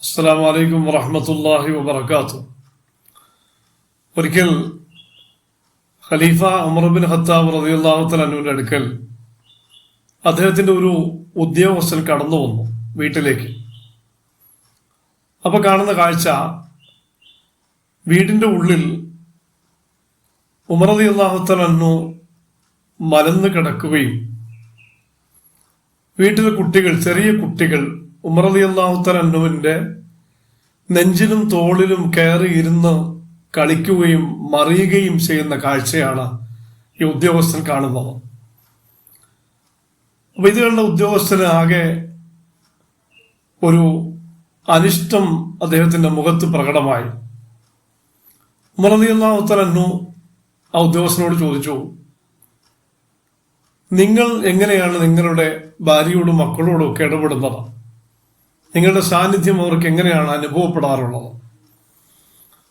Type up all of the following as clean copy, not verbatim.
അസ്സലാമു അലൈക്കും വറഹ്മത്തുള്ളാഹി വബറകാതുഹു. ഒരിക്കൽ ഖലീഫ ഉമർ ബിൻ ഖത്താബ് റളിയല്ലാഹു തആല അൻഹുവിന്റെ അടുക്കൽ അദ്ദേഹത്തിന്റെ ഒരു ഉദ്യോഗസ്ഥൻ കടന്നു വന്നു വീട്ടിലേക്ക്. അപ്പൊ കാണുന്ന കാഴ്ച, വീടിന്റെ ഉള്ളിൽ ഉമർ റളിയല്ലാഹു തആല അൻഹു മലന്ന് കിടക്കുകയും വീട്ടിലെ കുട്ടികൾ, ചെറിയ കുട്ടികൾ ഉമർ റളിയല്ലാഹു തആല അൻഹുവിന്റെ നെഞ്ചിലും തോളിലും കയറി ഇരുന്ന് കളിക്കുകയും മറിയുകയും ചെയ്യുന്ന കാഴ്ചയാണ് ഈ ഉദ്യോഗസ്ഥൻ കാണുന്നത്. അപ്പൊ ഇത് കണ്ട ഉദ്യോഗസ്ഥന് ആകെ ഒരു അനിഷ്ടം അദ്ദേഹത്തിന്റെ മുഖത്ത് പ്രകടമായി. ഉമർ റളിയല്ലാഹു തആല അൻഹു ആ ഉദ്യോഗസ്ഥനോട് ചോദിച്ചു, നിങ്ങൾ എങ്ങനെയാണ് നിങ്ങളുടെ ഭാര്യയോടും മക്കളോടും ഒക്കെ ഇടപെടുന്നത്? നിങ്ങളുടെ സാന്നിധ്യം അവർക്ക് എങ്ങനെയാണ് അനുഭവപ്പെടാറുള്ളത്?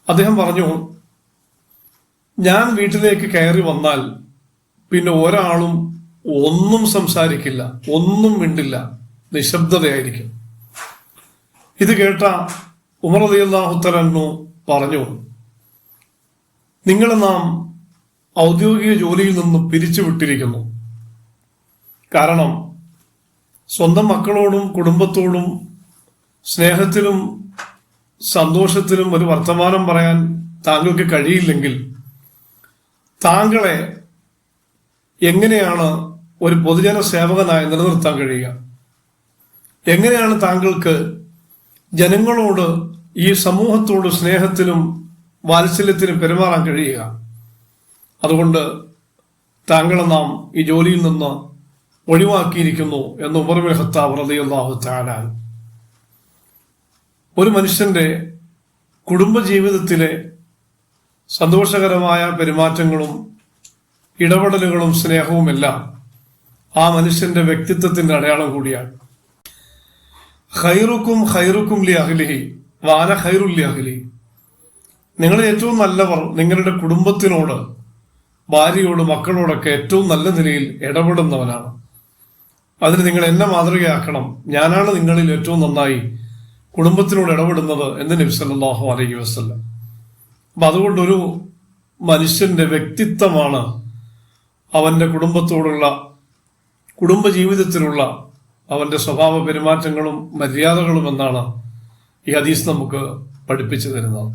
അദ്ദേഹം പറഞ്ഞു, ഞാൻ വീട്ടിലേക്ക് കയറി വന്നാൽ പിന്നെ ഒരാളും ഒന്നും സംസാരിക്കില്ല, ഒന്നും മിണ്ടില്ല, നിശബ്ദതയായിരിക്കും. ഇത് കേട്ട ഉമർ റളിയല്ലാഹു തആല അൻഹു പറഞ്ഞു, നിങ്ങളെ നാം ഔദ്യോഗിക ജോലിയിൽ നിന്നും പിരിച്ചുവിട്ടിരിക്കുന്നു. കാരണം സ്വന്തം മക്കളോടും കുടുംബത്തോടും സ്നേഹത്തിലും സന്തോഷത്തിലും ഒരു വർത്തമാനം പറയാൻ താങ്കൾക്ക് കഴിയില്ലെങ്കിൽ താങ്കളെ എങ്ങനെയാണ് ഒരു പൊതുജന സേവകനായി നിലനിർത്താൻ കഴിയുക? എങ്ങനെയാണ് താങ്കൾക്ക് ജനങ്ങളോട്, ഈ സമൂഹത്തോട് സ്നേഹത്തിലും വാത്സല്യത്തിലും പെരുമാറാൻ കഴിയുക? അതുകൊണ്ട് താങ്കളെ നാം ഈ ജോലിയിൽ നിന്ന് ഒഴിവാക്കിയിരിക്കുന്നു എന്ന് ഉമർ ബിൻ ഖത്താബ് റളിയല്ലാഹു തആല. ഒരു മനുഷ്യന്റെ കുടുംബജീവിതത്തിലെ സന്തോഷകരമായ പെരുമാറ്റങ്ങളും ഇടപെടലുകളും സ്നേഹവുമെല്ലാം ആ മനുഷ്യന്റെ വ്യക്തിത്വത്തിന്റെ അടയാളം കൂടിയാണ്. ഖൈറുക്കും ഖൈറുക്കും ലി അഹ്ലിഹി വാന ഖൈറുൽ ലി അഹ്ലി. നിങ്ങൾ ഏറ്റവും നല്ലവർ നിങ്ങളുടെ കുടുംബത്തിനോട്, ഭാര്യയോട്, മക്കളോടൊക്കെ ഏറ്റവും നല്ല നിലയിൽ ഇടപെടുന്നവനാണ്. അതിന് നിങ്ങൾ എന്നെ മാതൃകയാക്കണം. ഞാനാണ് നിങ്ങളിൽ ഏറ്റവും നന്നായി കുടുംബത്തിനോട് ഇടപെടുന്നത് എന്ന് നബി സല്ലല്ലാഹു അലൈഹി വസല്ലം. അപ്പൊ അതുകൊണ്ടൊരു മനുഷ്യന്റെ വ്യക്തിത്വമാണ് അവന്റെ കുടുംബത്തോടുള്ള, കുടുംബജീവിതത്തിലുള്ള അവന്റെ സ്വഭാവ പെരുമാറ്റങ്ങളും മര്യാദകളും എന്നാണ് ഈ ഹദീസ് നമുക്ക് പഠിപ്പിച്ചു തരുന്നത്.